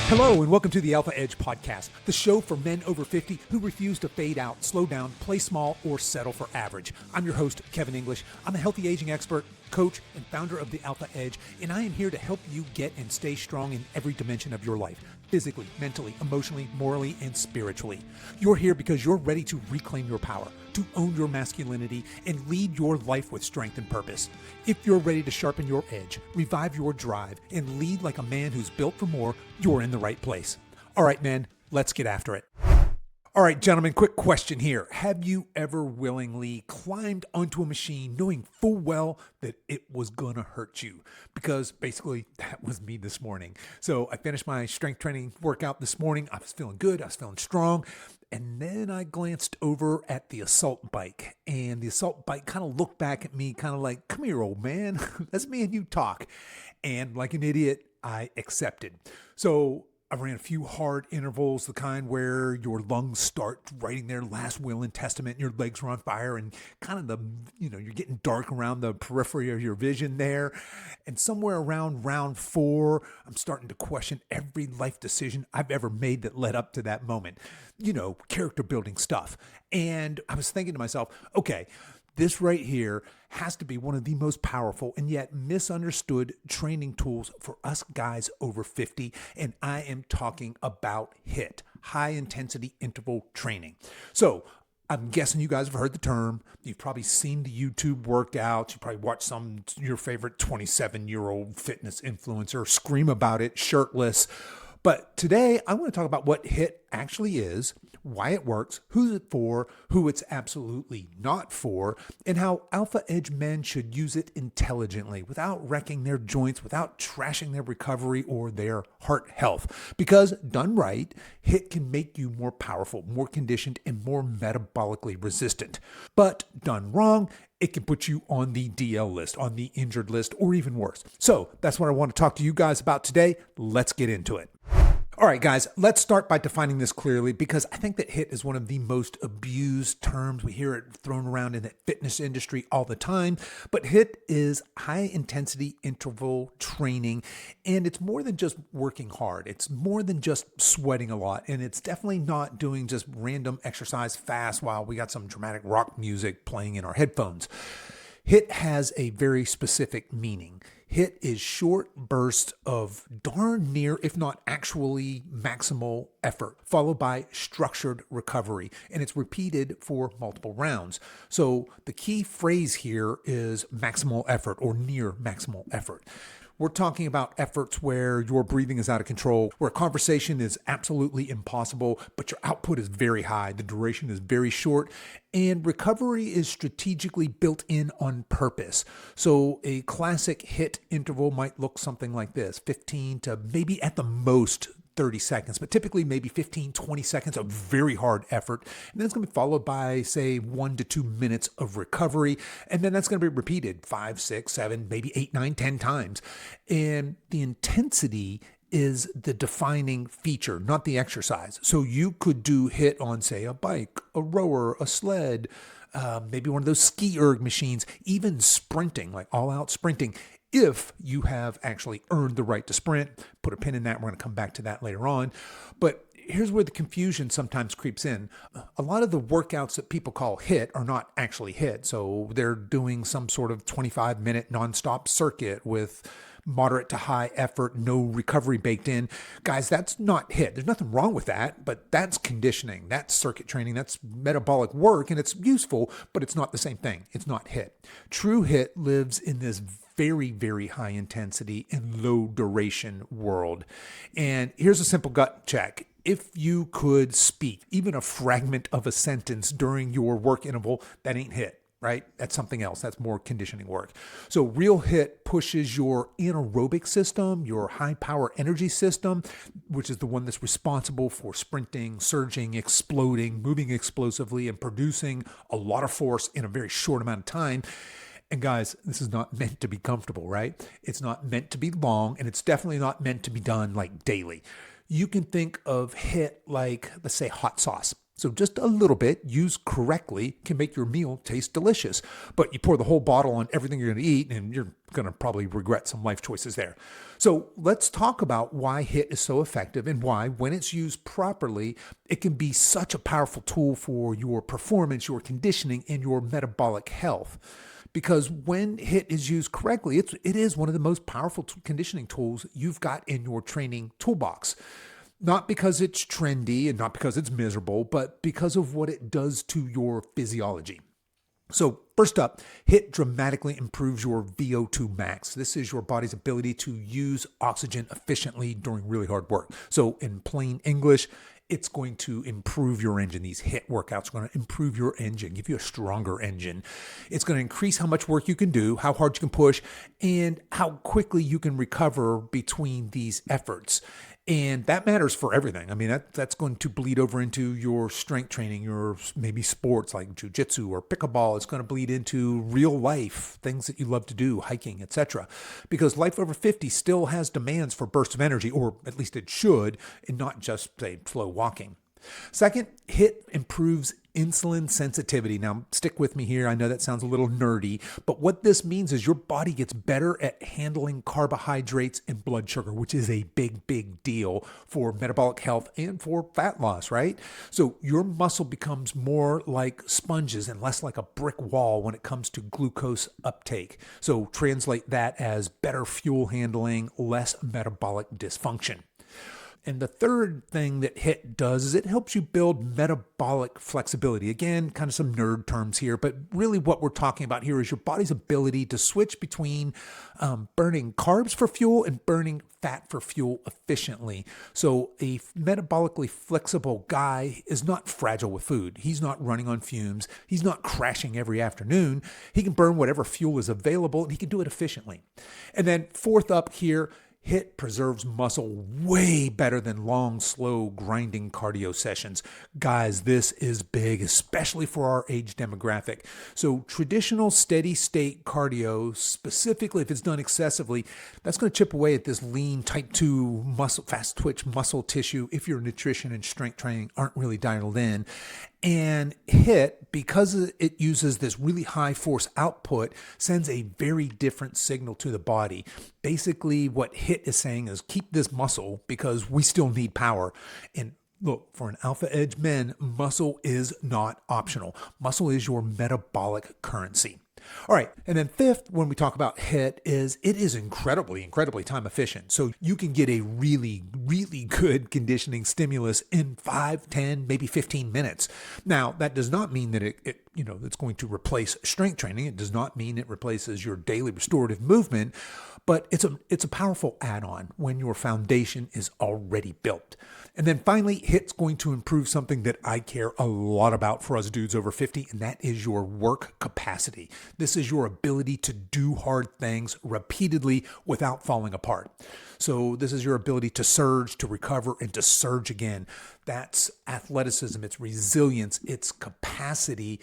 Hello and welcome to the Alpha Edge Podcast, the show for men over 50 who refuse to fade out, slow down, play small, or settle for average. I'm your host, Kevin English. I'm a healthy aging expert, coach, and founder of the Alpha Edge, and I am here to help you get and stay strong in every dimension of your life, physically, mentally, emotionally, morally, and spiritually. You're here because you're ready to reclaim your power, to own your masculinity, and lead your life with strength and purpose. If you're ready to sharpen your edge, revive your drive, and lead like a man who's built for more, you're in the right place. All right, men, let's get after it. All right, gentlemen, quick question here. Have you ever willingly climbed onto a machine knowing full well that it was going to hurt you? Because basically that was me this morning. So I finished my strength training workout this morning. I was feeling good. I was feeling strong. And then I glanced over at the assault bike, and the assault bike kind of looked back at me, kind of like, come here, old man. Let's me and you talk. And like an idiot, I accepted. So I ran a few hard intervals, the kind where your lungs start writing their last will and testament, and your legs are on fire, and kind of you're getting dark around the periphery of your vision there. And somewhere around round 4, I'm starting to question every life decision I've ever made that led up to that moment. Character building stuff. And I was thinking to myself, okay, this right here has to be one of the most powerful and yet misunderstood training tools for us guys over 50. And I am talking about HIIT, high intensity interval training. So I'm guessing you guys have heard the term. You've probably seen the YouTube workouts. You probably watched your favorite 27-year-old fitness influencer scream about it shirtless. But today I want to talk about what HIIT actually is, why it works, who's it for, who it's absolutely not for, and how alpha edge men should use it intelligently without wrecking their joints, without trashing their recovery or their heart health. Because done right, HIIT can make you more powerful, more conditioned, and more metabolically resistant. But done wrong, it can put you on the DL list, on the injured list, or even worse. So that's what I want to talk to you guys about today. Let's get into it. All right, guys, let's start by defining this clearly because I think that HIIT is one of the most abused terms. We hear it thrown around in the fitness industry all the time, but HIIT is high intensity interval training, and it's more than just working hard. It's more than just sweating a lot, and it's definitely not doing just random exercise fast while we got some dramatic rock music playing in our headphones. HIIT has a very specific meaning. HIIT is short bursts of darn near, if not actually, maximal effort, followed by structured recovery, and it's repeated for multiple rounds. So the key phrase here is maximal effort or near maximal effort. We're talking about efforts where your breathing is out of control, where conversation is absolutely impossible, but your output is very high, the duration is very short, and recovery is strategically built in on purpose. So a classic HIIT interval might look something like this, 15 to maybe at the most 30 seconds, but typically maybe 15, 20 seconds of very hard effort. And then it's going to be followed by, say, 1 to 2 minutes of recovery. And then that's going to be repeated 5, 6, 7, maybe 8, 9, 10 times. And the intensity is the defining feature, not the exercise. So you could do HIIT on, say, a bike, a rower, a sled, maybe one of those ski erg machines, even sprinting, like all-out sprinting, if you have actually earned the right to sprint. Put a pin in that. We're going to come back to that later on. But here's where the confusion sometimes creeps in. A lot of the workouts that people call HIIT are not actually HIIT. So they're doing some sort of 25-minute nonstop circuit with moderate to high effort, no recovery baked in. Guys, that's not HIIT. There's nothing wrong with that, but that's conditioning, that's circuit training, that's metabolic work, and it's useful, but it's not the same thing. It's not HIIT. True HIIT lives in this very, very high intensity and low duration world. And here's a simple gut check. If you could speak even a fragment of a sentence during your work interval, that ain't HIIT. Right? That's something else. That's more conditioning work. So real HIIT pushes your anaerobic system, your high power energy system, which is the one that's responsible for sprinting, surging, exploding, moving explosively, and producing a lot of force in a very short amount of time. And guys, this is not meant to be comfortable, right? It's not meant to be long, and it's definitely not meant to be done like daily. You can think of HIIT like, let's say, hot sauce. So just a little bit, used correctly, can make your meal taste delicious. But you pour the whole bottle on everything you're going to eat, and you're going to probably regret some life choices there. So let's talk about why HIIT is so effective and why, when it's used properly, it can be such a powerful tool for your performance, your conditioning, and your metabolic health. Because when HIIT is used correctly, it is one of the most powerful conditioning tools you've got in your training toolbox. Not because it's trendy and not because it's miserable, but because of what it does to your physiology. So first up, HIIT dramatically improves your VO2 max. This is your body's ability to use oxygen efficiently during really hard work. So in plain English, it's going to improve your engine. These HIIT workouts are going to improve your engine, give you a stronger engine. It's going to increase how much work you can do, how hard you can push, and how quickly you can recover between these efforts. And that matters for everything. I mean, that's going to bleed over into your strength training, your maybe sports like jiu-jitsu or pickleball. It's going to bleed into real life, things that you love to do, hiking, etc. Because life over 50 still has demands for bursts of energy, or at least it should, and not just, say, slow walking. Second, HIIT improves insulin sensitivity. Now, stick with me here. I know that sounds a little nerdy, but what this means is your body gets better at handling carbohydrates and blood sugar, which is a big, big deal for metabolic health and for fat loss, right? So your muscle becomes more like sponges and less like a brick wall when it comes to glucose uptake. So translate that as better fuel handling, less metabolic dysfunction. And the third thing that HIIT does is it helps you build metabolic flexibility. Again, kind of some nerd terms here, but really what we're talking about here is your body's ability to switch between burning carbs for fuel and burning fat for fuel efficiently. So a metabolically flexible guy is not fragile with food. He's not running on fumes. He's not crashing every afternoon. He can burn whatever fuel is available, and he can do it efficiently. And then fourth up here, HIIT preserves muscle way better than long, slow, grinding cardio sessions. Guys, this is big, especially for our age demographic. So traditional steady state cardio, specifically if it's done excessively, that's going to chip away at this lean type 2 muscle, fast twitch muscle tissue if your nutrition and strength training aren't really dialed in. And HIIT, because it uses this really high force output, sends a very different signal to the body. Basically, what HIIT is saying is keep this muscle because we still need power. And look, for an alpha edge men, muscle is not optional. Muscle is your metabolic currency. All right. And then fifth, when we talk about HIIT, it is incredibly time efficient. So you can get a really, really good conditioning stimulus in 5, 10, maybe 15 minutes. Now, that does not mean that it's going to replace strength training. It does not mean it replaces your daily restorative movement, but it's a powerful add-on when your foundation is already built. And then finally, HIIT's going to improve something that I care a lot about for us dudes over 50, and that is your work capacity. This is your ability to do hard things repeatedly without falling apart. So this is your ability to surge, to recover, and to surge again. That's athleticism, it's resilience, it's capacity.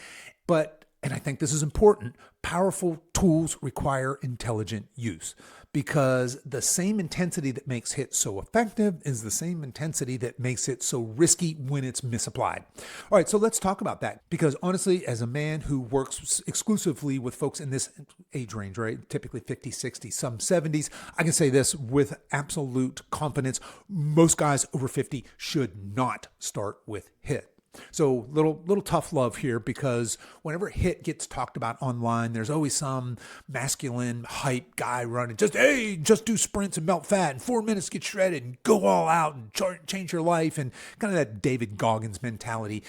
And I think this is important, powerful tools require intelligent use, because the same intensity that makes HIIT so effective is the same intensity that makes it so risky when it's misapplied. All right, so let's talk about that, because honestly, as a man who works exclusively with folks in this age range, right, typically 50, 60, some 70s, I can say this with absolute confidence: most guys over 50 should not start with HIIT. So little tough love here, because whenever HIIT gets talked about online, there's always some masculine hype guy running, just do sprints and melt fat, in 4 minutes get shredded and go all out and change your life, and kind of that David Goggins mentality.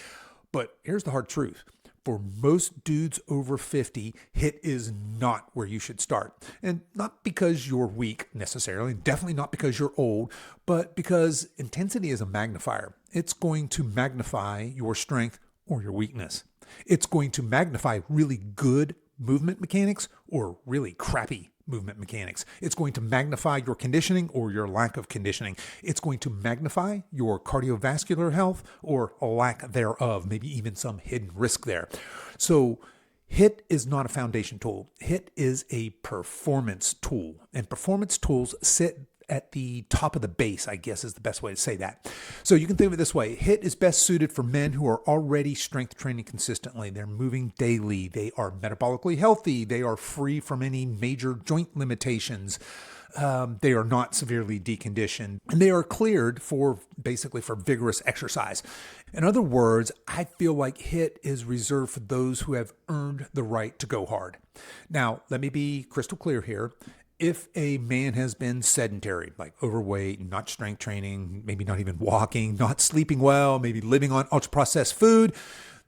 But here's the hard truth. For most dudes over 50, HIIT is not where you should start. And not because you're weak necessarily, definitely not because you're old, but because intensity is a magnifier. It's going to magnify your strength or your weakness. It's going to magnify really good movement mechanics or really crappy movement mechanics. It's going to magnify your conditioning or your lack of conditioning. It's going to magnify your cardiovascular health or a lack thereof, maybe even some hidden risk there. So HIIT is not a foundation tool. HIIT is a performance tool, and performance tools sit at the top of the base, I guess is the best way to say that. So you can think of it this way. HIIT is best suited for men who are already strength training consistently. They're moving daily. They are metabolically healthy. They are free from any major joint limitations. They are not severely deconditioned, and they are cleared for vigorous exercise. In other words, I feel like HIIT is reserved for those who have earned the right to go hard. Now, let me be crystal clear here. If a man has been sedentary, like overweight, not strength training, maybe not even walking, not sleeping well, maybe living on ultra-processed food,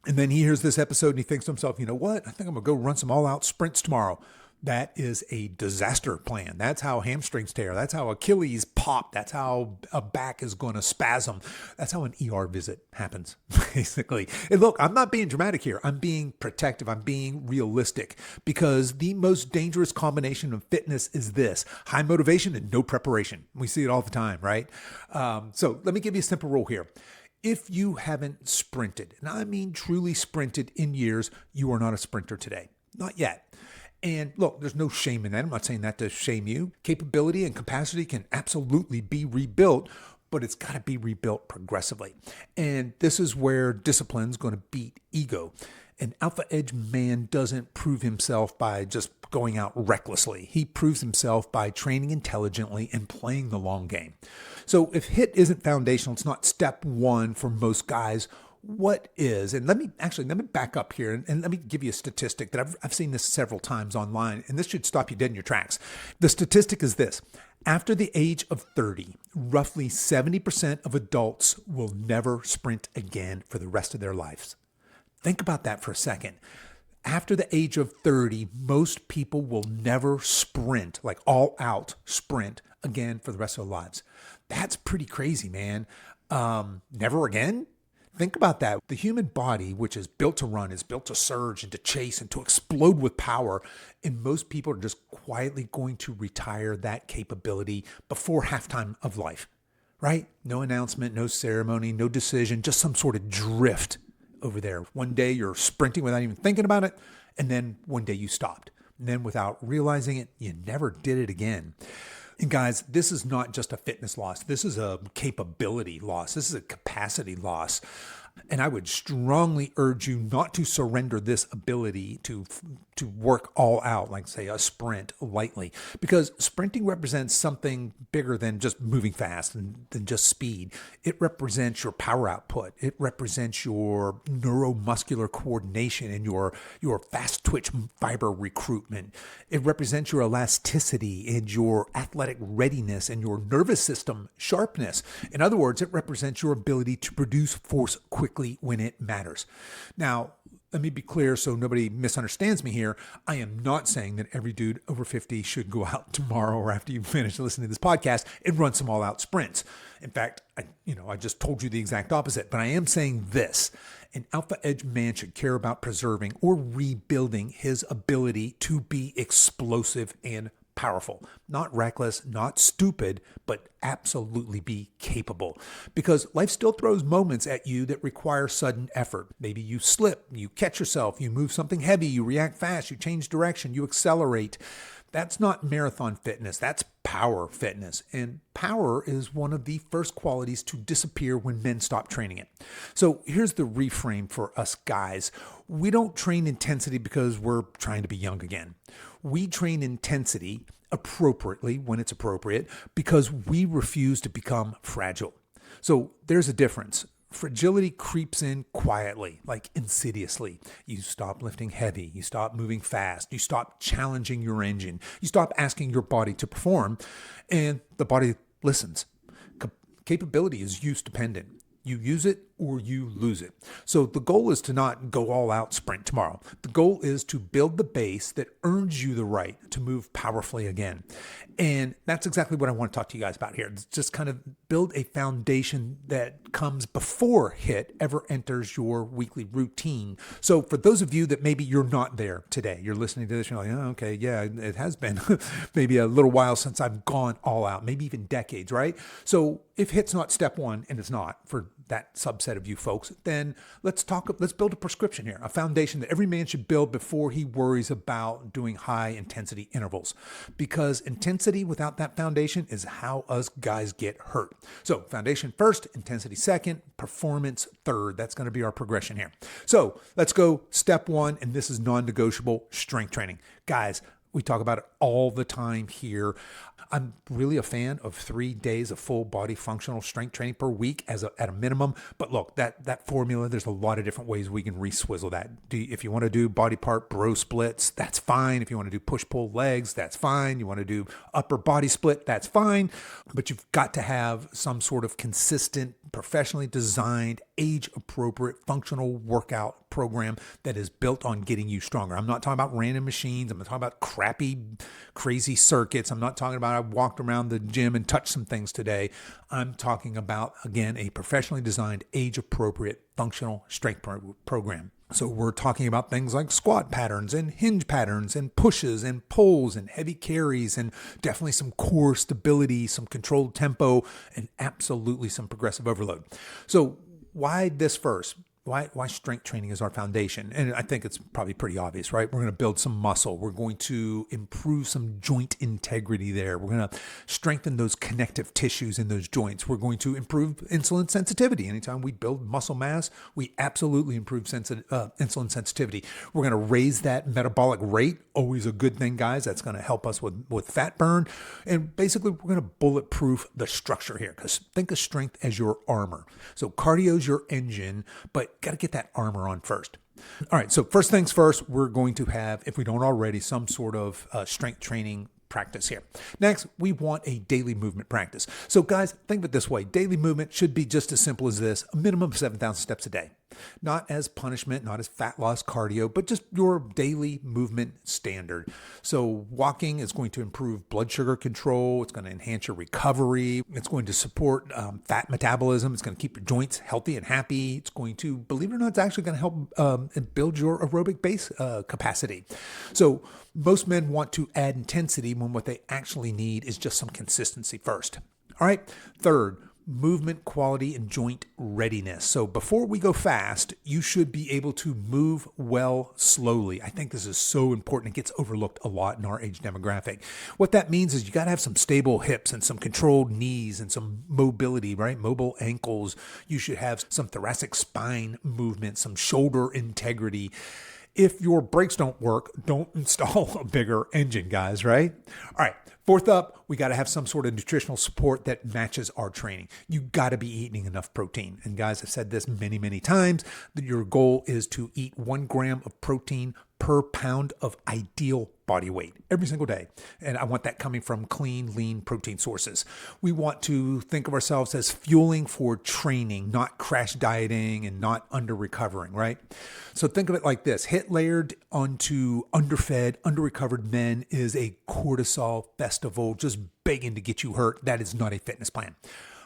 and then he hears this episode and he thinks to himself, you know what? I think I'm going to go run some all-out sprints tomorrow. That is a disaster plan. That's how hamstrings tear. That's how Achilles pop. That's how a back is going to spasm. That's how an ER visit happens, basically. And look, I'm not being dramatic here. I'm being protective. I'm being realistic, because the most dangerous combination of fitness is this: high motivation and no preparation. We see it all the time, right? So let me give you a simple rule here. If you haven't sprinted, and I mean truly sprinted in years, you are not a sprinter today. Not yet. And look, there's no shame in that. I'm not saying that to shame you. Capability and capacity can absolutely be rebuilt, but it's got to be rebuilt progressively. And this is where discipline's going to beat ego. An alpha edge man doesn't prove himself by just going out recklessly. He proves himself by training intelligently and playing the long game. So if HIIT isn't foundational, it's not step one for most guys, what is? And let me back up here and let me give you a statistic that I've seen this several times online, and this should stop you dead in your tracks. The statistic is this: after the age of 30, roughly 70% of adults will never sprint again for the rest of their lives. Think about that for a second. After the age of 30, most people will never sprint, like all out sprint again for the rest of their lives. That's pretty crazy, man. Never again? Think about that. The human body, which is built to run, is built to surge and to chase and to explode with power. And most people are just quietly going to retire that capability before halftime of life, right? No announcement, no ceremony, no decision, just some sort of drift over there. One day you're sprinting without even thinking about it. And then one day you stopped. And then without realizing it, you never did it again. And guys, this is not just a fitness loss. This is a capability loss. This is a capacity loss. And I would strongly urge you not to surrender this ability to work all out, like say a sprint lightly, because sprinting represents something bigger than just moving fast and than just speed. It represents your power output. It represents your neuromuscular coordination and your fast twitch fiber recruitment. It represents your elasticity and your athletic readiness and your nervous system sharpness. In other words, it represents your ability to produce force quickly when it matters. Now, let me be clear so nobody misunderstands me here. I am not saying that every dude over 50 should go out tomorrow or after you finish listening to this podcast and run some all-out sprints. In fact, I just told you the exact opposite, but I am saying this: an alpha edge man should care about preserving or rebuilding his ability to be explosive and powerful, not reckless, not stupid, but absolutely be capable. Because life still throws moments at you that require sudden effort. Maybe you slip, you catch yourself, you move something heavy, you react fast, you change direction, you accelerate. That's not marathon fitness. That's power fitness. And power is one of the first qualities to disappear when men stop training it. So here's the reframe for us guys. We don't train intensity because we're trying to be young again. We train intensity appropriately when it's appropriate because we refuse to become fragile. So there's a difference. Fragility creeps in quietly, like insidiously. You stop lifting heavy. You stop moving fast. You stop challenging your engine. You stop asking your body to perform, and the body listens. Capability is use dependent. You use it or you lose it. So the goal is to not go all out sprint tomorrow. The goal is to build the base that earns you the right to move powerfully again. And that's exactly what I want to talk to you guys about here. It's just kind of build a foundation that comes before HIIT ever enters your weekly routine. So for those of you that maybe you're not there today, you're listening to this, you're like, oh, okay, yeah, it has been maybe a little while since I've gone all out, maybe even decades, right? So if HIIT's not step one, and it's not for that subset of you folks, then let's build a prescription here, a foundation that every man should build before he worries about doing high intensity intervals. Because intensity without that foundation is how us guys get hurt. So foundation first, intensity second, performance third. That's going to be our progression here. So let's go step one, and this is non-negotiable: strength training. Guys, we talk about it all the time here. I'm really a fan of 3 days of full body functional strength training per week at a minimum. But look, that formula, there's a lot of different ways we can re-swizzle that. If you want to do body part bro splits, that's fine. If you want to do push-pull legs, that's fine. You want to do upper body split, that's fine. But you've got to have some sort of consistent, professionally designed, age-appropriate functional workout program that is built on getting you stronger. I'm not talking about random machines. I'm not talking about crappy, crazy circuits. I'm not talking about I walked around the gym and touched some things today. I'm talking about, again, a professionally designed, age-appropriate functional strength program. So we're talking about things like squat patterns and hinge patterns and pushes and pulls and heavy carries and definitely some core stability, some controlled tempo, and absolutely some progressive overload. So why this first? Why strength training is our foundation? And I think it's probably pretty obvious, right? We're going to build some muscle. We're going to improve some joint integrity there. We're going to strengthen those connective tissues in those joints. We're going to improve insulin sensitivity. Anytime we build muscle mass, we absolutely improve insulin sensitivity. We're going to raise that metabolic rate. Always a good thing, guys. That's going to help us with fat burn. And basically, we're going to bulletproof the structure here, because think of strength as your armor. So cardio is your engine, but got to get that armor on first. All right, so first things first, we're going to have, if we don't already, some sort of strength training practice here. Next, we want a daily movement practice. So guys, think of it this way. Daily movement should be just as simple as this: a minimum of 7,000 steps a day. Not as punishment, not as fat loss cardio, but just your daily movement standard. So walking is going to improve blood sugar control. It's going to enhance your recovery. It's going to support fat metabolism. It's going to keep your joints healthy and happy. It's going to, believe it or not, it's actually going to help build your aerobic base capacity. So most men want to add intensity when what they actually need is just some consistency first. All right. Third, movement quality and joint readiness. So before we go fast, you should be able to move well slowly. I think this is so important. It gets overlooked a lot in our age demographic. What that means is you got to have some stable hips and some controlled knees and some mobility, right? Mobile ankles. You should have some thoracic spine movement, some shoulder integrity. If your brakes don't work, don't install a bigger engine, guys, right? All right. Fourth up, we got to have some sort of nutritional support that matches our training. You got to be eating enough protein. And guys, I've said this many, many times, that your goal is to eat 1 gram of protein per pound of ideal body weight every single day. And I want that coming from clean, lean protein sources. We want to think of ourselves as fueling for training, not crash dieting and not under recovering, right? So think of it like this: HIIT layered onto underfed, under-recovered men is a cortisol festival just begging to get you hurt. That is not a fitness plan.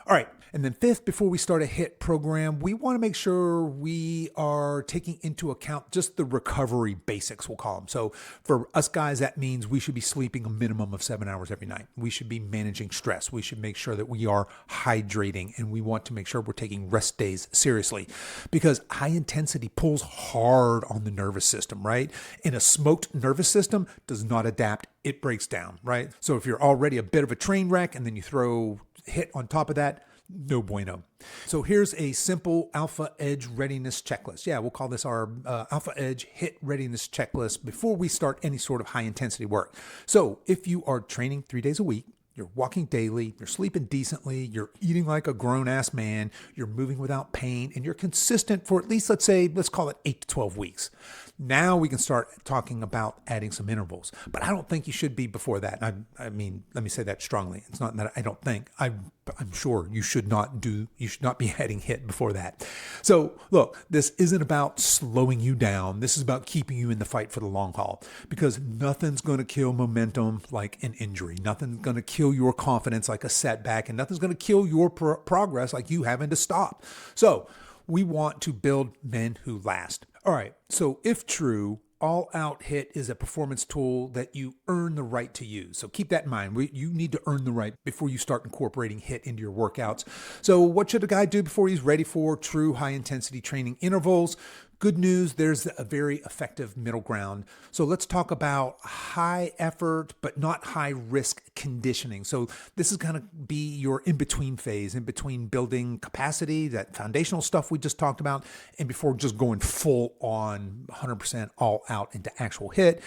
All right. And then fifth, before we start a HIIT program, we want to make sure we are taking into account just the recovery basics, we'll call them. So for us guys, that means we should be sleeping a minimum of 7 hours every night. We should be managing stress. We should make sure that we are hydrating, and we want to make sure we're taking rest days seriously, because high intensity pulls hard on the nervous system, right? And a smoked nervous system does not adapt. It breaks down, right? So if you're already a bit of a train wreck and then you throw HIIT on top of that, no bueno. So here's a simple Alpha Edge readiness checklist. Yeah, we'll call this our Alpha Edge HIIT readiness checklist before we start any sort of high intensity work. So if you are training 3 days a week, you're walking daily, you're sleeping decently, you're eating like a grown-ass man, you're moving without pain, and you're consistent for at least, let's call it 8 to 12 weeks. Now we can start talking about adding some intervals. But I don't think you should be before that. I mean, let me say that strongly. It's not that I don't think. I'm sure you should not be adding HIIT before that. So look, this isn't about slowing you down. This is about keeping you in the fight for the long haul, because nothing's going to kill momentum like an injury. Nothing's going to kill your confidence like a setback, and nothing's going to kill your progress like you having to stop. So we want to build men who last. All right. So if true, All Out HIIT is a performance tool that you earn the right to use. So keep that in mind. You need to earn the right before you start incorporating HIIT into your workouts. So what should a guy do before he's ready for true high intensity training intervals? Good news, there's a very effective middle ground. So let's talk about high effort, but not high risk conditioning. So this is going to be your in-between phase, in between building capacity, that foundational stuff we just talked about, and before just going full on 100% all out into actual HIIT.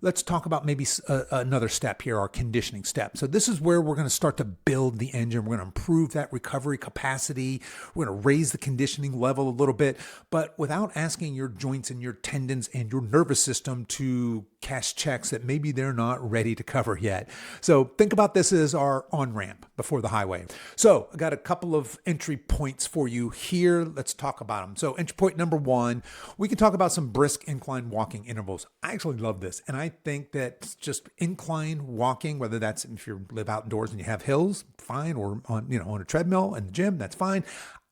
Let's talk about maybe another step here, our conditioning step. So this is where we're going to start to build the engine. We're going to improve that recovery capacity. We're going to raise the conditioning level a little bit, but without asking your joints and your tendons and your nervous system to cash checks that maybe they're not ready to cover yet. So think about this as our on-ramp before the highway. So I got a couple of entry points for you here. Let's talk about them. So entry point number one, we can talk about some brisk incline walking intervals. I actually love this. And I think that just incline walking, whether that's if you live outdoors and you have hills, fine, or on a treadmill in the gym, that's fine.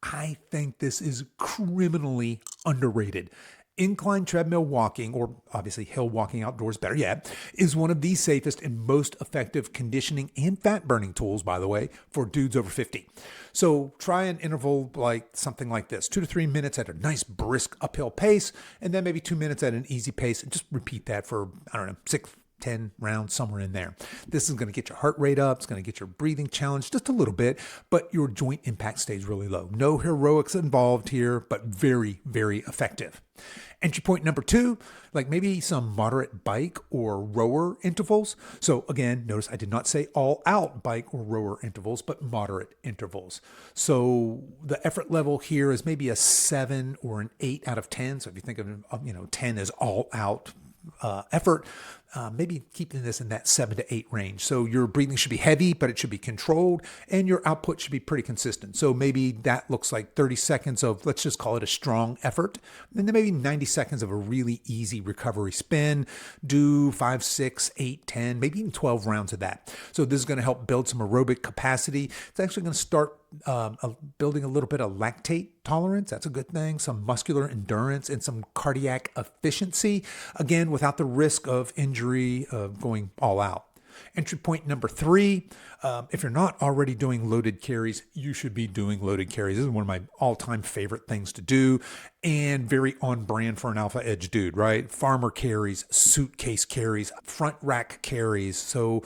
I think this is criminally underrated. Incline treadmill walking, or obviously hill walking outdoors, better yet, is one of the safest and most effective conditioning and fat burning tools, by the way, for dudes over 50. So try an interval like something like this, 2 to 3 minutes at a nice brisk uphill pace, and then maybe 2 minutes at an easy pace, and just repeat that for, 6-10 rounds, somewhere in there. This is going to get your heart rate up. It's going to get your breathing challenged just a little bit, but your joint impact stays really low. No heroics involved here, but very, very effective. Entry point number two, like maybe some moderate bike or rower intervals. So again, notice I did not say all out bike or rower intervals, but moderate intervals. So the effort level here is maybe a 7 or an 8 out of 10. So if you think of 10 as all out effort, maybe keeping this in that 7 to 8 range. So your breathing should be heavy, but it should be controlled, and your output should be pretty consistent. So maybe that looks like 30 seconds of, let's just call it a strong effort, and then maybe 90 seconds of a really easy recovery spin. Do 5, 6, 8, 10, maybe even 12 rounds of that. So this is going to help build some aerobic capacity. It's actually going to start building a little bit of lactate tolerance. That's a good thing. Some muscular endurance and some cardiac efficiency. Again, without the risk of injury of going all out. Entry point number 3, if you're not already doing loaded carries, you should be doing loaded carries. This is one of my all-time favorite things to do and very on brand for an alpha edge dude, right? Farmer carries, suitcase carries, front rack carries. So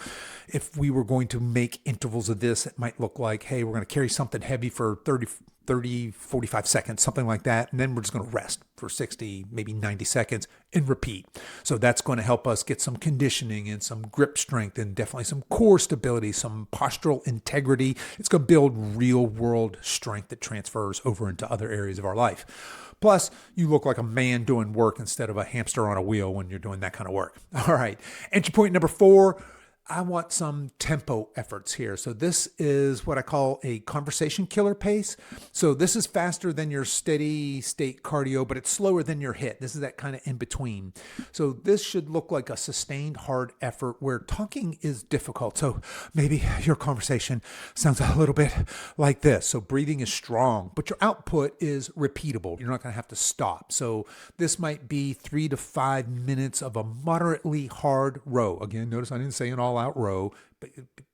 if we were going to make intervals of this, it might look like, hey, we're going to carry something heavy for 30, 45 seconds, something like that. And then we're just going to rest for 60, maybe 90 seconds and repeat. So that's going to help us get some conditioning and some grip strength and definitely some core stability, some postural integrity. It's going to build real world strength that transfers over into other areas of our life. Plus, you look like a man doing work instead of a hamster on a wheel when you're doing that kind of work. All right. Entry point number 4. I want some tempo efforts here. So this is what I call a conversation killer pace. So this is faster than your steady state cardio, but it's slower than your HIIT. This is that kind of in between. So this should look like a sustained hard effort where talking is difficult. So maybe your conversation sounds a little bit like this. So breathing is strong, but your output is repeatable. You're not going to have to stop. So this might be 3 to 5 minutes of a moderately hard row. Again, notice I didn't say an all-out row,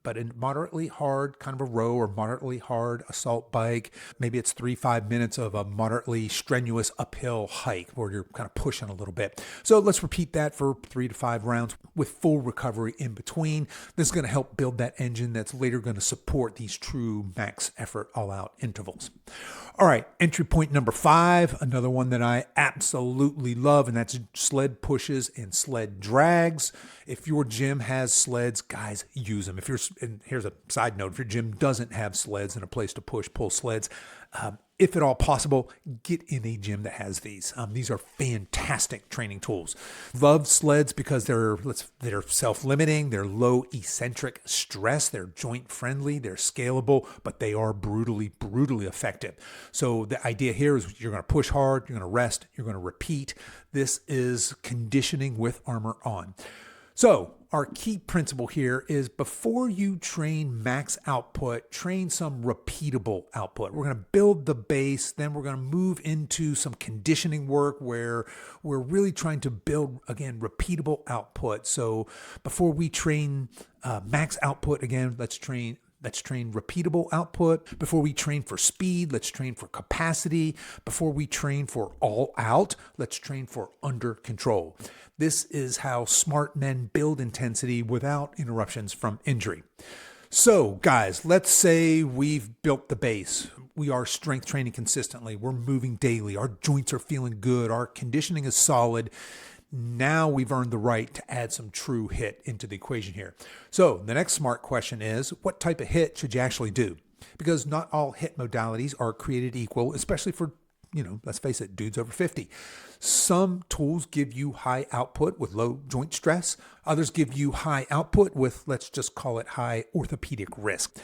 but a moderately hard kind of a row or moderately hard assault bike. Maybe it's 3-5 minutes of a moderately strenuous uphill hike where you're kind of pushing a little bit. So let's repeat that for 3 to 5 rounds with full recovery in between. This is going to help build that engine that's later going to support these true max effort all out intervals. All right, entry point number 5, another one that I absolutely love, and that's sled pushes and sled drags. If your gym has sleds, guys, use them. And here's a side note, if your gym doesn't have sleds and a place to pull sleds, if at all possible, get in a gym that has these. These are fantastic training tools. Love sleds because they're self-limiting, they're low eccentric stress, they're joint friendly, they're scalable, but they are brutally effective. So the idea here is you're going to push hard, you're going to rest, you're going to repeat. This is conditioning with armor on. So our key principle here is before you train max output, train some repeatable output. We're going to build the base, then we're going to move into some conditioning work where we're really trying to build, again, repeatable output. So before we train max output, again, let's train repeatable output. Before we train for speed, let's train for capacity. Before we train for all out, let's train for under control. This is how smart men build intensity without interruptions from injury. So guys, let's say we've built the base. We are strength training consistently. We're moving daily. Our joints are feeling good. Our conditioning is solid. Now we've earned the right to add some true HIIT into the equation here. So the next smart question is, what type of HIIT should you actually do? Because not all HIIT modalities are created equal, especially for, let's face it, dudes over 50. Some tools give you high output with low joint stress. Others give you high output with, let's just call it, high orthopedic risk.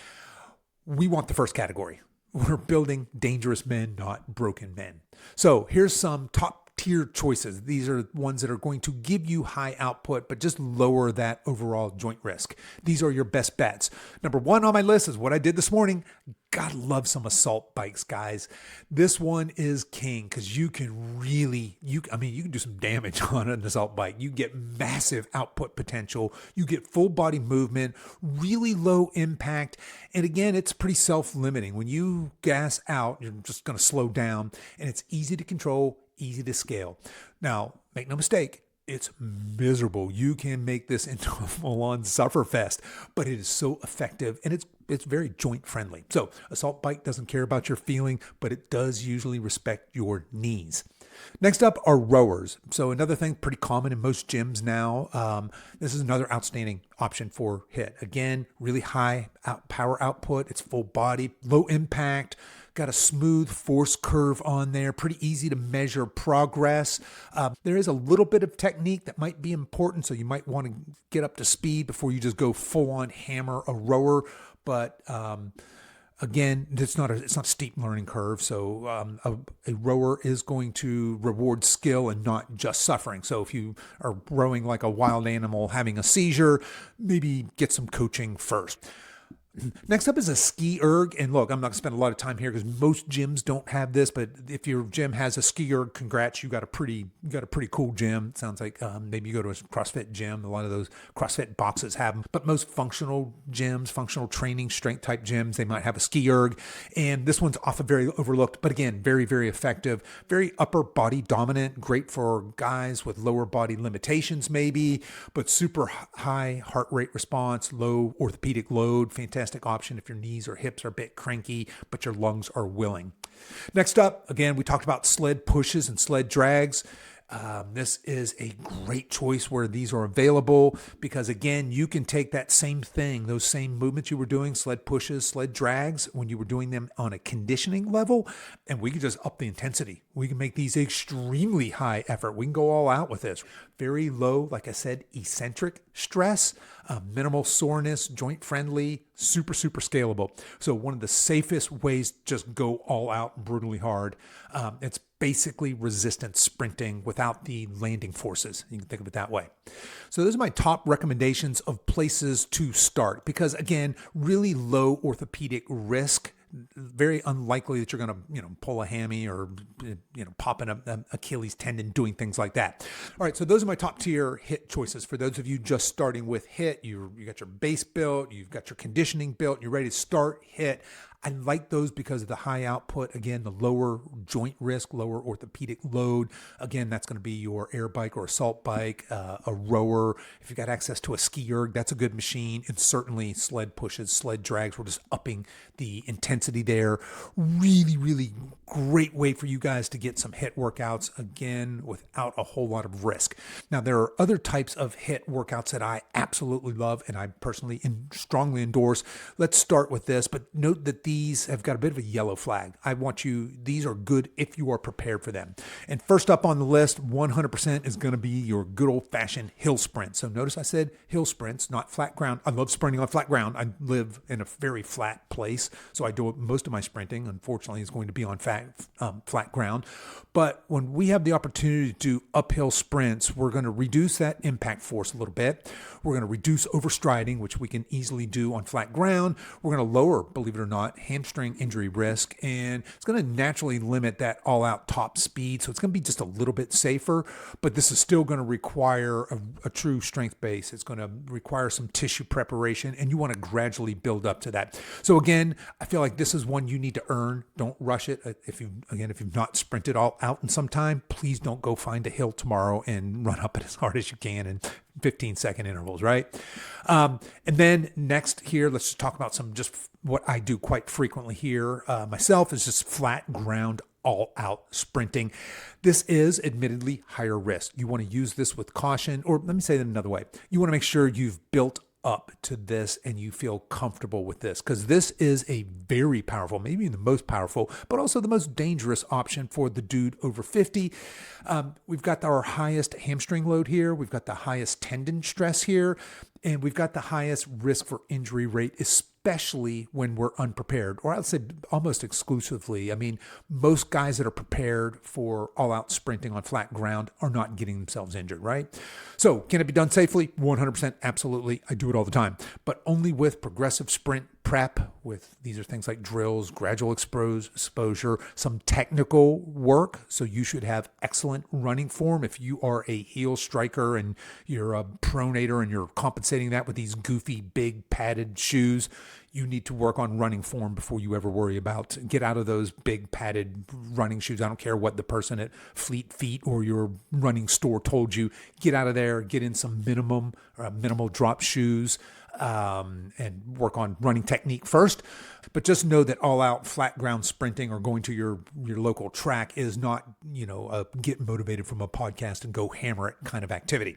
We want the first category. We're building dangerous men, not broken men. So here's some top tier choices. These are ones that are going to give you high output, but just lower that overall joint risk. These are your best bets. Number one on my list is what I did this morning. Gotta love some assault bikes, guys. This one is king because you can really, you can do some damage on an assault bike. You get massive output potential. You get full body movement, really low impact. And again, it's pretty self-limiting. When you gas out, you're just going to slow down, and it's easy to control, easy to scale. Now, make no mistake, it's miserable. You can make this into a full-on sufferfest, but it is so effective, and it's very joint friendly. So assault bike doesn't care about your feeling, but it does usually respect your knees. Next up are rowers. So another thing pretty common in most gyms now. This is another outstanding option for HIIT. Again, really high power output. It's full body, low impact. Got a smooth force curve on there, pretty easy to measure progress. There is a little bit of technique that might be important, so you might want to get up to speed before you just go full on hammer a rower. But again, it's not a steep learning curve. So a rower is going to reward skill and not just suffering. So if you are rowing like a wild animal having a seizure, maybe get some coaching first. Next up is a ski erg. And look, I'm not going to spend a lot of time here because most gyms don't have this, but if your gym has a ski erg, congrats, you got a pretty cool gym. It sounds like maybe you go to a CrossFit gym. A lot of those CrossFit boxes have them, but most functional gyms, functional training, strength type gyms, they might have a ski erg. And this one's often very overlooked, but again, very, very effective, very upper body dominant, great for guys with lower body limitations maybe, but super high heart rate response, low orthopedic load, fantastic option if your knees or hips are a bit cranky, but your lungs are willing. Next up, again, we talked about sled pushes and sled drags. This is a great choice where these are available because, again, you can take that same thing, those same movements you were doing, sled pushes, sled drags, when you were doing them on a conditioning level, and we can just up the intensity. We can make these extremely high effort. We can go all out with this. Very low, like I said, eccentric stress, minimal soreness, joint friendly, super, super scalable. So one of the safest ways to just go all out brutally hard. It's basically resistance sprinting without the landing forces. You can think of it that way. So those are my top recommendations of places to start because, again, really low orthopedic risk. Very unlikely that you're going to, pull a hammy or, pop an Achilles tendon doing things like that. All right. So those are my top tier HIIT choices. For those of you just starting with HIIT, you got your base built, you've got your conditioning built, you're ready to start HIIT. I like those because of the high output. Again, the lower joint risk, lower orthopedic load. Again, that's going to be your air bike or assault bike, a rower. If you've got access to a ski erg, that's a good machine. And certainly sled pushes, sled drags. We're just upping the intensity there. Really, really great way for you guys to get some HIIT workouts, again, without a whole lot of risk. Now, there are other types of HIIT workouts that I absolutely love and I personally strongly endorse. Let's start with this, but note that these these have got a bit of a yellow flag. These are good if you are prepared for them. And first up on the list, 100% is going to be your good old-fashioned hill sprint. So notice I said hill sprints, not flat ground. I love sprinting on flat ground. I live in a very flat place, so I do most of my sprinting, unfortunately, is going to be on flat ground. But when we have the opportunity to do uphill sprints, we're going to reduce that impact force a little bit. We're going to reduce overstriding, which we can easily do on flat ground. We're going to lower, believe it or not, hamstring injury risk, and it's going to naturally limit that all-out top speed. So it's going to be just a little bit safer, but this is still going to require a true strength base. It's going to require some tissue preparation, and you want to gradually build up to that. So again, I feel like this is one you need to earn. Don't rush it. If you've not sprinted all out in some time, please don't go find a hill tomorrow and run up it as hard as you can in 15-second intervals, right? And then next here, let's just talk about some just what I do quite frequently here myself is just flat ground all-out sprinting. This is admittedly higher risk. You want to use this with caution, or let me say that another way. You want to make sure you've built up to this and you feel comfortable with this, because this is a very powerful, maybe the most powerful, but also the most dangerous option for the dude over 50. We've got our highest hamstring load here. We've got the highest tendon stress here, and we've got the highest risk for injury rate, especially when we're unprepared, or I'd say almost exclusively. I mean, most guys that are prepared for all-out sprinting on flat ground are not getting themselves injured, right? So can it be done safely? 100% absolutely. I do it all the time, but only with progressive sprint prep. These are things like drills, gradual exposure, some technical work. So you should have excellent running form. If you are a heel striker and you're a pronator and you're compensating that with these goofy, big padded shoes, you need to work on running form before you ever worry about. Get out of those big padded running shoes. I don't care what the person at Fleet Feet or your running store told you. Get out of there, get in some minimal drop shoes, and work on running technique first. But just know that all-out flat ground sprinting or going to your local track is not, a get motivated from a podcast and go hammer it kind of activity.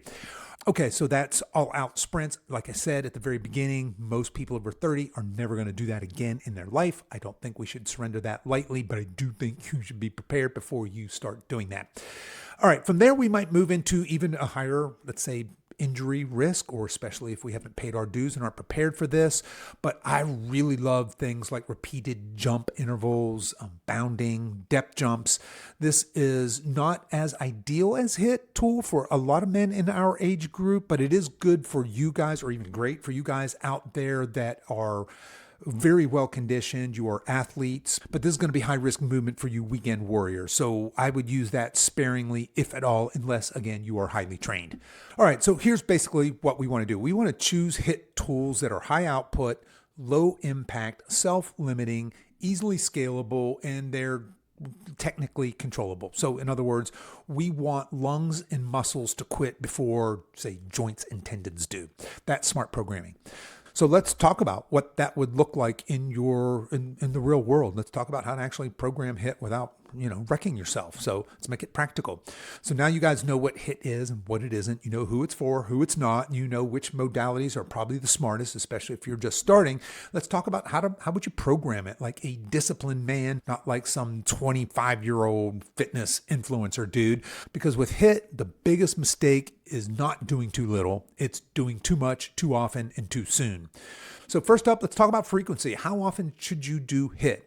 Okay, so that's all-out sprints. Like I said at the very beginning, most people over 30 are never going to do that again in their life. I don't think we should surrender that lightly, but I do think you should be prepared before you start doing that. All right, from there we might move into even a higher, let's say, injury risk, or especially if we haven't paid our dues and aren't prepared for this. But I really love things like repeated jump intervals, bounding, depth jumps. This is not as ideal as HIIT tool for a lot of men in our age group, but it is good for you guys, or even great for you guys out there that are very well conditioned, you are athletes, but this is going to be high risk movement for you weekend warriors. So I would use that sparingly, if at all, unless again, you are highly trained. All right. So here's basically what we want to do. We want to choose HIIT tools that are high output, low impact, self-limiting, easily scalable, and they're technically controllable. So in other words, we want lungs and muscles to quit before, say, joints and tendons do. That's smart programming. So let's talk about what that would look like in the real world. Let's talk about how to actually program HIIT without, wrecking yourself. So let's make it practical. So now you guys know what HIIT is and what it isn't. You know who it's for, who it's not. You know which modalities are probably the smartest, especially if you're just starting. Let's talk about how would you program it like a disciplined man, not like some 25-year-old fitness influencer dude. Because with HIIT, the biggest mistake is not doing too little. It's doing too much, too often, and too soon. So first up, let's talk about frequency. How often should you do HIIT?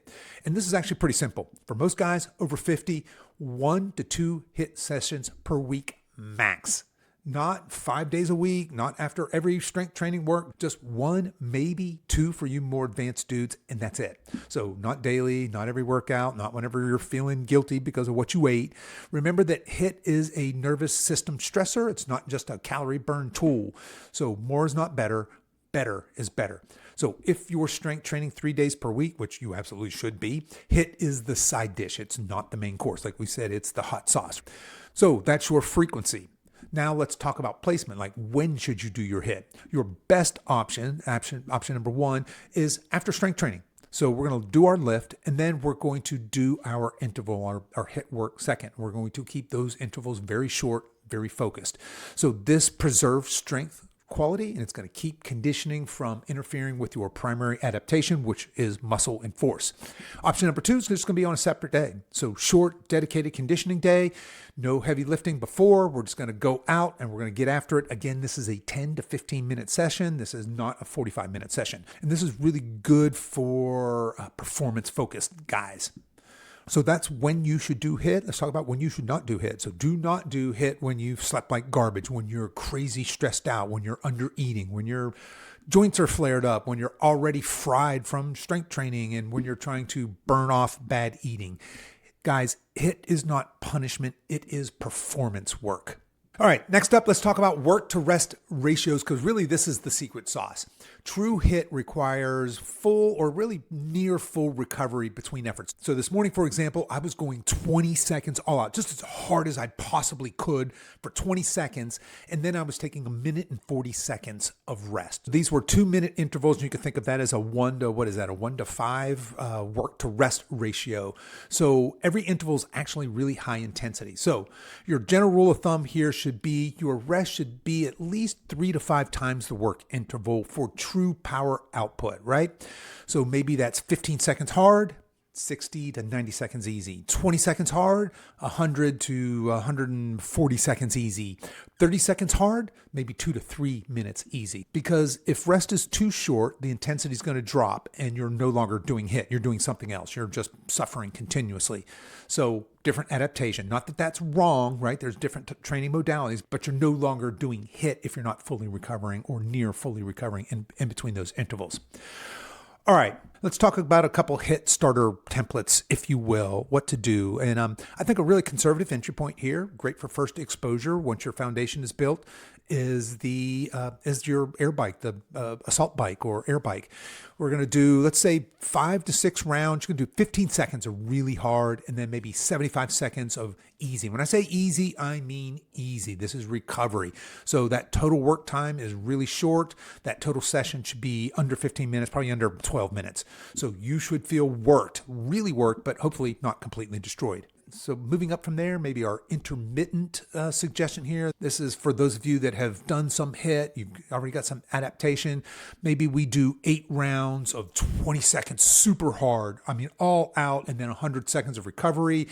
And this is actually pretty simple. For most guys over 50, 1 to 2 HIIT sessions per week max. Not 5 days a week, not after every strength training work, just 1, maybe 2 for you more advanced dudes, and that's it. So not daily, not every workout, not whenever you're feeling guilty because of what you ate. Remember that HIIT is a nervous system stressor. It's not just a calorie burn tool. So more is not better. Better is better. So if you're strength training 3 days per week, which you absolutely should be, HIIT is the side dish. It's not the main course. Like we said, it's the hot sauce. So that's your frequency. Now let's talk about placement. Like, when should you do your HIIT? Your best option number 1 is after strength training. So we're going to do our lift, and then we're going to do our interval, our HIIT work second. We're going to keep those intervals very short, very focused. So this preserves strength quality, and it's going to keep conditioning from interfering with your primary adaptation, which is muscle and force. Option number 2 is just going to be on a separate day. So short, dedicated conditioning day, no heavy lifting before. We're just going to go out and we're going to get after it. Again, this is a 10 to 15 minute session. This is not a 45-minute session. And this is really good for performance-focused guys. So that's when you should do HIIT. Let's talk about when you should not do HIIT. So do not do HIIT when you've slept like garbage, when you're crazy stressed out, when you're under eating, when your joints are flared up, when you're already fried from strength training, and when you're trying to burn off bad eating. Guys, HIIT is not punishment. It is performance work. All right, next up, let's talk about work to rest ratios, because really this is the secret sauce. True HIIT requires full or really near full recovery between efforts. So this morning, for example, I was going 20 seconds all out, just as hard as I possibly could for 20 seconds. And then I was taking 1 minute and 40 seconds of rest. These were 2-minute intervals. And you can think of that as a 1 to 5 work to rest ratio. So every interval is actually really high intensity. So your general rule of thumb here should be your rest should be at least 3 to 5 times the work interval for true power output, right? So maybe that's 15 seconds hard, 60 to 90 seconds easy. 20 seconds hard, 100 to 140 seconds easy. 30 seconds hard, maybe 2 to 3 minutes easy. Because if rest is too short, the intensity is going to drop and you're no longer doing HIIT. You're doing something else. You're just suffering continuously. So different adaptation. Not that that's wrong, right? There's different training modalities, but you're no longer doing HIIT if you're not fully recovering or near fully recovering in between those intervals. All right, let's talk about a couple HIIT starter templates, if you will, what to do. And I think a really conservative entry point here, great for first exposure once your foundation is built, is your air bike, the assault bike or air bike. We're going to do, let's say, 5 to 6 rounds. You're going to do 15 seconds of really hard and then maybe 75 seconds of easy. When I say easy, I mean easy. This is recovery. So that total work time is really short. That total session should be under 15 minutes, probably under 12 minutes. So you should feel worked, really worked, but hopefully not completely destroyed. So moving up from there, maybe our intermittent suggestion here. This is for those of you that have done some HIIT, you've already got some adaptation. Maybe we do 8 rounds of 20 seconds super hard. I mean, all out, and then 100 seconds of recovery.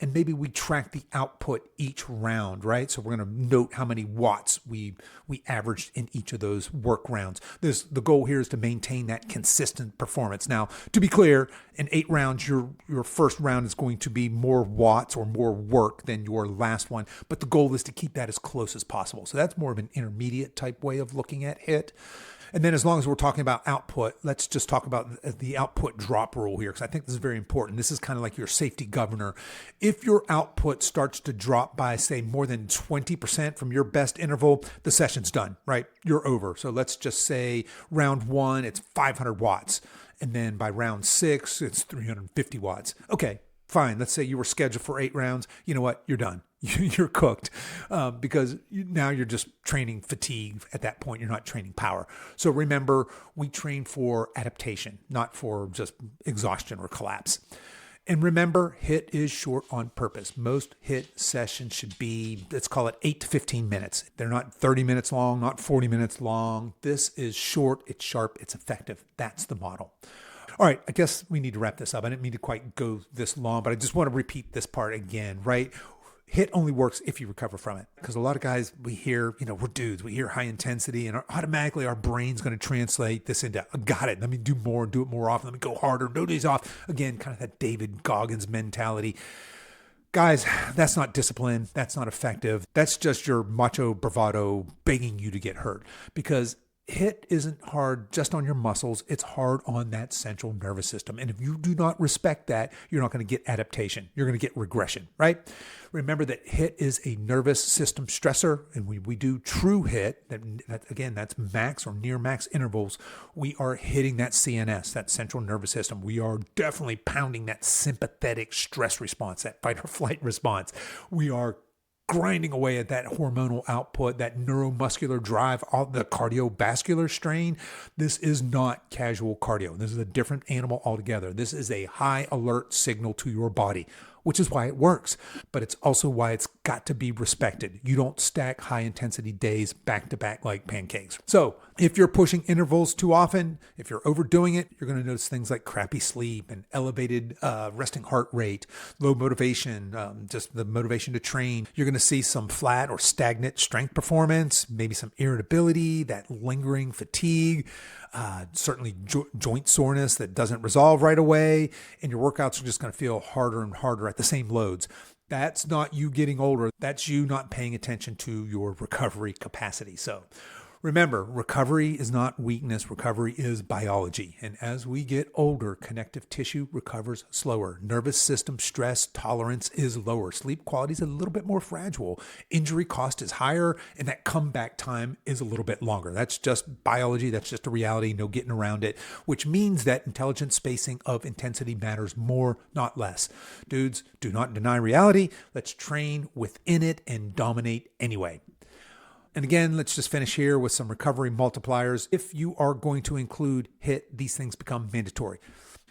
And maybe we track the output each round, right? So we're going to note how many watts we averaged in each of those work rounds. The goal here is to maintain that consistent performance. Now, to be clear, in 8 rounds, your first round is going to be more watts or more work than your last one, but the goal is to keep that as close as possible. So that's more of an intermediate type way of looking at HIIT. And then as long as we're talking about output, let's just talk about the output drop rule here, because I think this is very important. This is kind of like your safety governor. If your output starts to drop by, say, more than 20% from your best interval, the session's done, right? You're over. So let's just say round 1, it's 500 watts. And then by round 6, it's 350 watts. Okay, fine. Let's say you were scheduled for 8 rounds. You know what? You're done. You're cooked because now you're just training fatigue at that point. You're not training power. So remember, we train for adaptation, not for just exhaustion or collapse. And remember, HIIT is short on purpose. Most HIIT sessions should be, let's call it 8 to 15 minutes. They're not 30 minutes long, not 40 minutes long. This is short, it's sharp, it's effective. That's the model. All right, I guess we need to wrap this up. I didn't mean to quite go this long, but I just want to repeat this part again, right? HIIT only works if you recover from it. Because a lot of guys, we hear, we're dudes, we hear high intensity, and automatically our brain's going to translate this into, got it, let me do more, do it more often, let me go harder, no days off. Again, kind of that David Goggins mentality. Guys, that's not discipline. That's not effective. That's just your macho bravado begging you to get hurt. Because HIIT isn't hard just on your muscles. It's hard on that central nervous system. And if you do not respect that, you're not going to get adaptation. You're going to get regression, right? Remember that HIIT is a nervous system stressor. And when we do true HIIT, again, that's max or near max intervals, we are hitting that CNS, that central nervous system. We are definitely pounding that sympathetic stress response, that fight or flight response. We are grinding away at that hormonal output, that neuromuscular drive, all the cardiovascular strain. This is not casual cardio. This is a different animal altogether. This is a high alert signal to your body. which is why it works, but it's also why it's got to be respected. You don't stack high intensity days back to back like pancakes. So if you're pushing intervals too often, if you're overdoing it, you're going to notice things like crappy sleep and elevated resting heart rate, low motivation, just the motivation to train. You're going to see some flat or stagnant strength performance, maybe some irritability, that lingering fatigue, certainly joint soreness that doesn't resolve right away, and your workouts are just going to feel harder and harder at the same loads. That's not you getting older. That's you not paying attention to your recovery capacity. So remember, recovery is not weakness. Recovery is biology. And as we get older, connective tissue recovers slower. Nervous system stress tolerance is lower. Sleep quality is a little bit more fragile. Injury cost is higher, and that comeback time is a little bit longer. That's just biology. That's just a reality. No getting around it, which means that intelligent spacing of intensity matters more, not less. Dudes, do not deny reality. Let's train within it and dominate anyway. And again, let's just finish here with some recovery multipliers. If you are going to include HIIT, these things become mandatory.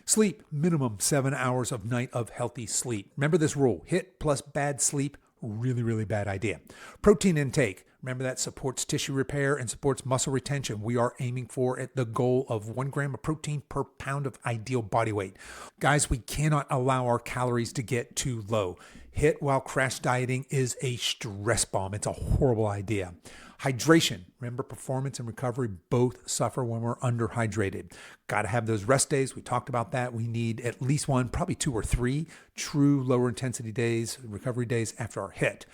Sleep, minimum 7 hours of night of healthy sleep. Remember this rule, HIIT plus bad sleep, really, really bad idea. Protein intake, remember that supports tissue repair and supports muscle retention. We are aiming for at the goal of 1 gram of protein per pound of ideal body weight. Guys, we cannot allow our calories to get too low. HIIT while crash dieting is a stress bomb. It's a horrible idea. Hydration. Remember, performance and recovery both suffer when we're underhydrated. Got to have those rest days. We talked about that. We need at least 1, probably 2 or 3 true lower intensity days, recovery days after our HIIT.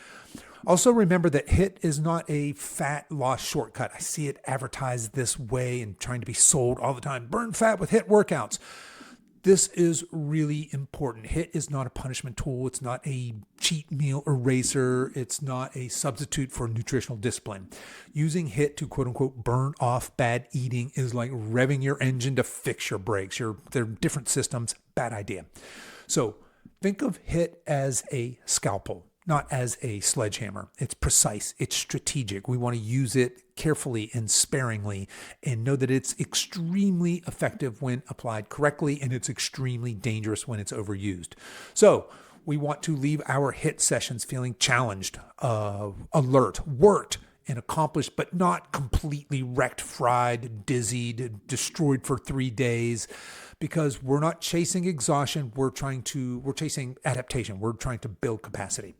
Also remember that HIIT is not a fat loss shortcut. I see it advertised this way and trying to be sold all the time. Burn fat with HIIT workouts. This is really important. HIIT is not a punishment tool. It's not a cheat meal eraser. It's not a substitute for nutritional discipline. Using HIIT to quote unquote burn off bad eating is like revving your engine to fix your brakes. They're different systems. Bad idea. So think of HIIT as a scalpel, not as a sledgehammer. It's precise. It's strategic. We want to use it carefully and sparingly and know that it's extremely effective when applied correctly, and it's extremely dangerous when it's overused. So we want to leave our HIIT sessions feeling challenged, alert, worked, and accomplished, but not completely wrecked, fried, dizzied, destroyed for 3 days, because we're not chasing exhaustion. We're chasing adaptation. We're trying to build capacity.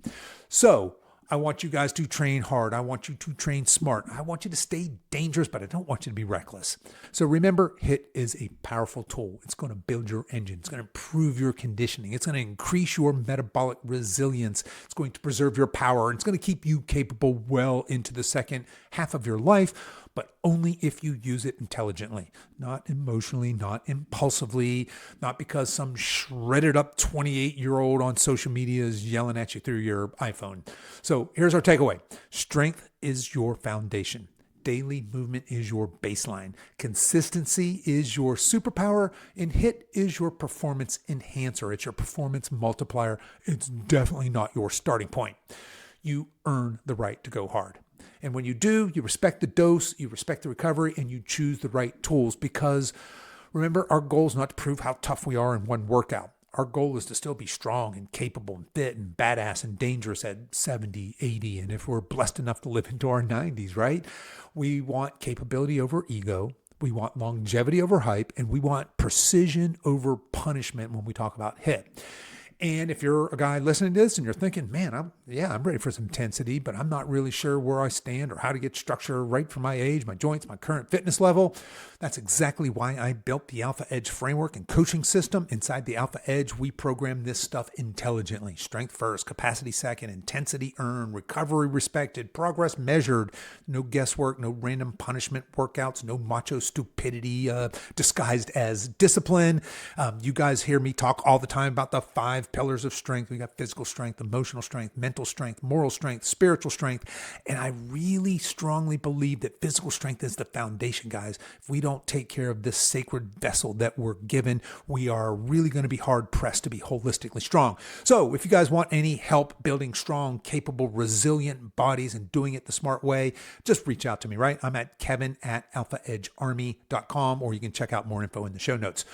So I want you guys to train hard. I want you to train smart. I want you to stay dangerous, but I don't want you to be reckless. So remember, HIIT is a powerful tool. It's going to build your engine. It's going to improve your conditioning. It's going to increase your metabolic resilience. It's going to preserve your power. It's going to keep you capable well into the second half of your life, but only if you use it intelligently, not emotionally, not impulsively, not because some shredded up 28-year-old on social media is yelling at you through your iPhone. So here's our takeaway. Strength is your foundation. Daily movement is your baseline. Consistency is your superpower, and HIIT is your performance enhancer. It's your performance multiplier. It's definitely not your starting point. You earn the right to go hard. And when you do, you respect the dose, you respect the recovery, and you choose the right tools, because remember, our goal is not to prove how tough we are in one workout. Our goal is to still be strong and capable and fit and badass and dangerous at 70, 80, and if we're blessed enough to live into our 90s, right? We want capability over ego. We want longevity over hype, and we want precision over punishment when we talk about HIIT. And if you're a guy listening to this and you're thinking, man, I'm ready for some intensity, but I'm not really sure where I stand or how to get structure right for my age, my joints, my current fitness level. That's exactly why I built the Alpha Edge framework and coaching system. Inside the Alpha Edge, we program this stuff intelligently. Strength first, capacity second, intensity earned, recovery respected, progress measured, no guesswork, no random punishment workouts, no macho stupidity disguised as discipline. You guys hear me talk all the time about the 5 pillars of strength. We got physical strength, emotional strength, mental strength, moral strength, spiritual strength. And I really strongly believe that physical strength is the foundation, guys. If we don't take care of this sacred vessel that we're given, we are really going to be hard pressed to be holistically strong. So if you guys want any help building strong, capable, resilient bodies and doing it the smart way, just reach out to me, right? I'm at kevin@alphaedgearmy.com, or you can check out more info in the show notes.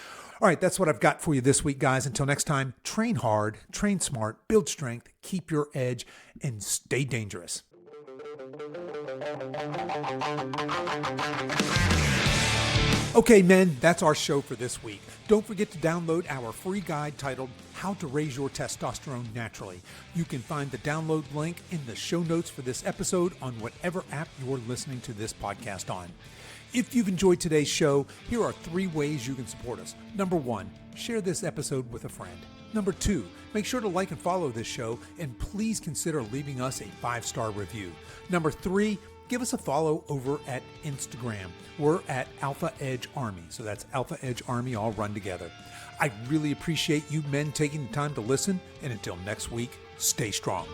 All right, that's what I've got for you this week, guys. Until next time, train hard, train smart, build strength, keep your edge, and stay dangerous. Okay, men, that's our show for this week. Don't forget to download our free guide titled How to Raise Your Testosterone Naturally. You can find the download link in the show notes for this episode on whatever app you're listening to this podcast on. If you've enjoyed today's show, here are 3 ways you can support us. Number 1, share this episode with a friend. Number 2, make sure to like and follow this show, and please consider leaving us a 5-star review. Number 3, give us a follow over at Instagram. We're at Alpha Edge Army. So that's Alpha Edge Army all run together. I really appreciate you men taking the time to listen. And until next week, stay strong.